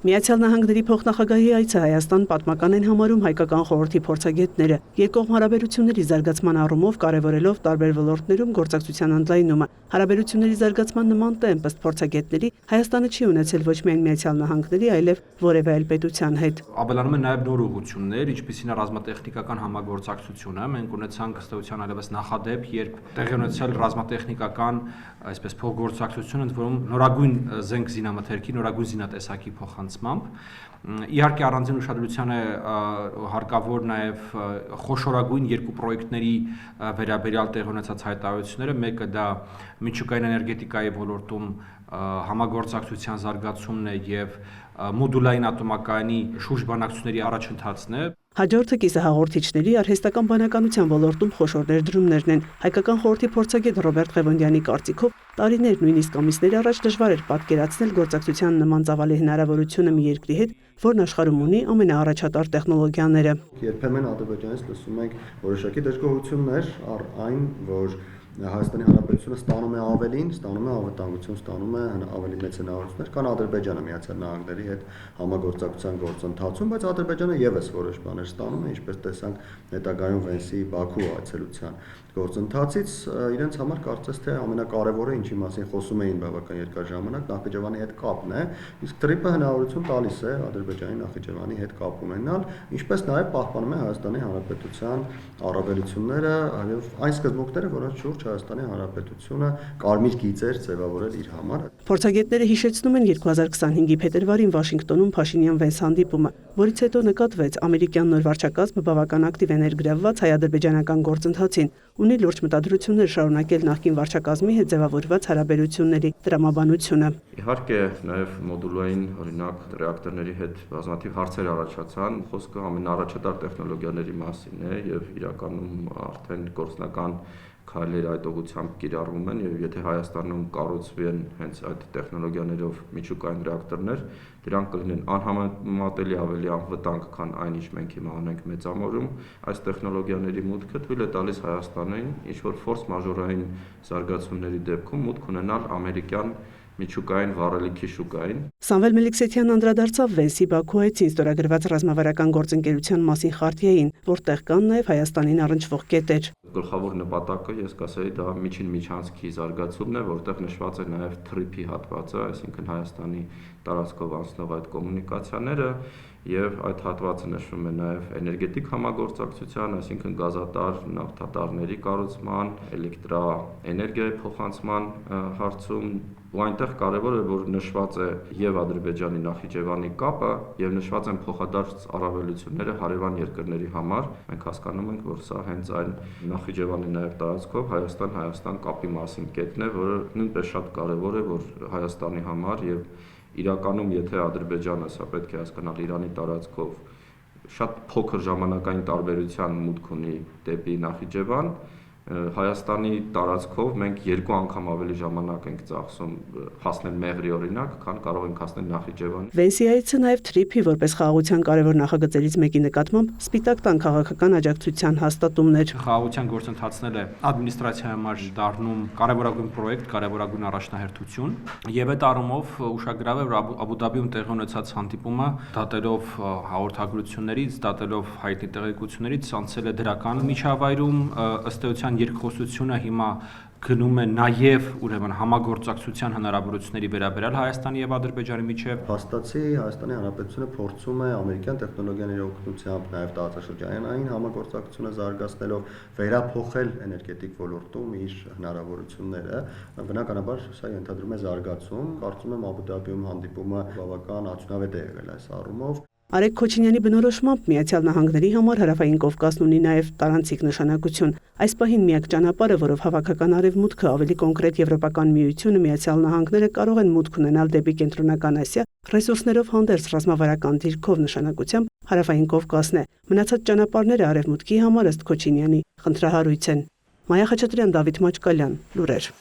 Միացյալ Նահանգների փոխնախագահի այցը Հայաստան պատմական են համարում հայկական խորհրդի փորձագետները, երկկողմ հարաբերությունների զարգացման առումով կարևորելով տարբեր ոլորտներում գործակցության ընդլայնումը։ Հարաբերությունների զարգացման նման տեմպ ըստ փորձագետների Հայաստանը չի ունեցել ոչ միայն Միացյալ Նահանգների, այլև որևէ այլ պետության հետ։ Ավելանում են նաև նոր ուղղություններ, ինչպիսին է ռազմատեխնիկական համագործակցությունը։ Մենք ունեցանք ըստ էության այլևս նախադեպ, երբ տեղի ունեցել ռազմատեխնիկական այսպես փոխգործակցություն, ընդ որում նորագույն զենք զինամթերքի, նորագույն զինատեսակի Իհարկե առանձին ուշադրության է հարկավոր նաև խոշորագույն երկու պրոյեկտների վերաբերյալ տեղի ունեցած հայտարարությունները, մեկը դա միջուկային էներգետիկայի ոլորտում համագործակցության զարգացումն է եւ մոդուլային ատոմակայանի շուրջ բանակցությունների առաջընթացն է։ Հաջորդը կիսահաղորդիչների արհեստական բանականության ոլորտում խոշոր ներդրումներն են։ Հայկական խորհրդի փորձագետ Ռոբերտ Ղևոնդյանի կարծիքով տարիներ, նույնիսկ ամիսներ առաջ դժվար էր պատկերացնել գործակցության նման ծավալի հնարավորությունը մի երկրի հետ, որն աշխարհում ունի ամենաառաջատար տեխնոլոգիաները։ Երբեմն Ադրբեջանից լսում ենք որոշակի դժգոհություններ առ այն, որ Հայաստանի Հանրապետությունը ստանում է ավելին, ստանում է անվտանգություն, ստանում է ավելի մեծ հնարավորություններ, քան Ադրբեջանը Միացյալ Նահանգների հետ համագործակցության գործընթացում, բայց Ադրբեջանը եւս որոշ բաներ ստանում է, ինչպես տեսանք հետագայում Վենսի Բաքու այցելության գործընթացից իրենց համար կարծես թե ամենակարևորը, ինչի մասին խոսում էին բավական երկար ժամանակ, Նախիջևանի հետ կապն է, իսկ TRIP-ը հնարավորություն տալիս է Ադրբեջանի Նախիջևանի հետ կապ ունենալ, ինչպես նաև պահպանում է Հայաստանի Հանրապետության առավելությունները եւ այն սկզբունքները, որոնց շուրջ Հայաստանի Հանրապետությունը կարմիր գիծեր ձևավորել իր համար։ Փորձագետները հիշեցնում են 2025-ի փետրվարին Վաշինգտոնում Փաշինյան-Վենս հանդիպումը, որից հետո նկատվեց ամերիկյան նոր վարչակազմը բավական ակտիվ է ներգրավված հայ-ադրբեջանական գործընթացին, ունի լուրջ մտադրություններ շարունակել նախկին վարչակազմի հետ ձևավորված հարաբերությունների տրամաբանությունը։ Իհարկե, նաև մոդուլային, օրինակ, ռեակտորների հետ բազմաթիվ հարցեր առաջացան, խոսքը ամենաառաջատար տեխնոլոգիաների մասին է եւ իրականում արդեն գործնական քայլեր այդ ուղղությամբ կիրառվում են եւ եթե Հայաստանում կառուցվեն հենց այդ տեխնոլոգիաներով միջուկային ռեակտորներ, դրանք կլինեն անհամեմատելի ավելի անվտանգ, քան այն ինչ մենք հիմա ունենք մեծամորում։ Այս տեխնոլոգիաների մուտքը թույլ է տալիս Հայաստանին ինչ-որ ֆորս մաժորային զարգացումների դեպքում մուտք ունենալ ամերիկյան միջուկային վառելիքի շուկային։ Սամվել Մելիքսեթյանն անդրադարձավ Վենսի Բաքու այցին ստորագրված ռազմավարական գործընկերության մասին խարտիային, որտեղ կան նաև Հայաստանին առնչվող կետեր։ Գլխավոր նպատակը, ես կասեի, դա միջին միջանցքի զարգացումն է, որտեղ նշված է նաև TRIP-ի հատվածը, այսինքն Հայաստանի տարածքով անցնող այդ կոմունիկացիաները եւ այդ հատվածը նշվում է նաև էներգետիկ համագործակցության, այսինքն գազատար նավթատարների կառուցման, էլեկտրաէներգիայի փոխանցման հարցում, ու այնտեղ կարևոր է, որ նշված է եւ Ադրբեջանի Նախիջևանի կապը եւ նշված են փոխադարձ առավելությունները հարևան երկրների համար։ Մենք հասկանում ենք, որ սա հենց այն Նախիջևանի նաև տարածքով Հայաստան-Հայաստան կապի մասին կետն է, որը նույնպես շատ կարևոր է, որ Հայաստանի համար եւ իրականում եթե Ադրբեջանը, սա պետք է հասկանալ, Իրանի տարածքով շատ փոքր ժամանակային տարբերության մուտք ունի դեպի Նախիջևան, Հայաստանի տարածքով մենք 2 անգամ ավելի ժամանակ ենք ծախսում հասնել Մեղրի օրինակ, քան կարող ենք հասնել Նախիջևան։ Վենսի այցը նաև TRIP-ի որպես խաղաղության կարևոր նախագծերից մեկի նկատմամբ Սպիտակ տան քաղաքական աջակցության հաստատումն էր։ Խաղաղության գործընթացն է ադմինիստրացիայի համար դառնում կարևորագույն պրոյեկտ, կարևորագույն առաջնահերթություն, եւ այդ առումով ուշագրավ է, որ Աբու Դաբիում տեղի ունեցած հանդիպումը դատելով հաղորդագրություններից, դատելով հայտնի տեղեկություններից անցել է դրական միջավայրում, ըստ էության երկխոսությունը հիմա գնում է նաև ուրեմն համագործակցության հնարավորությունների վերաբերյալ Հայաստանի եւ Ադրբեջանի միջև։ Փաստացի Հայաստանի Հանրապետությունը փորձում է ամերիկյան տեխնոլոգիաների օգնությամբ նաև տարածաշրջանային համագործակցությունը զարգացնելով վերափոխել էներգետիկ ոլորտում իր հնարավորությունները։ Բնականաբար սա ենթադրում է զարգացում։ Կարծում եմ Աբու Դաբիում հանդիպումը բավական արդյունավետ է եղել այս առումով։ Արեգ Քոչինյանի բնորոշմամբ Միացյալ Նահանգների համար Հարավային Կովկասն ունի նաև տարանցիկ նշանակություն։ Այս պահին միակ ճանապարհը, որով հավաքական արևմուտքը, ավելի կոնկրետ Եվրոպական միությունը, Միացյալ Նահանգները կարող են մուտք ունենալ դեպի Կենտրոնական Ասիա, ռեսուրսներով հանդերձ ռազմավարական դիրքով նշանակությամբ Հարավային Կովկասն է։ Մնացած ճանապարհները արևմուտքի համար ըստ Քոչինյանի խնդրահարույց են։ Մայա Խաչատրյան, Դավիթ Մաչկալյան, լուրեր։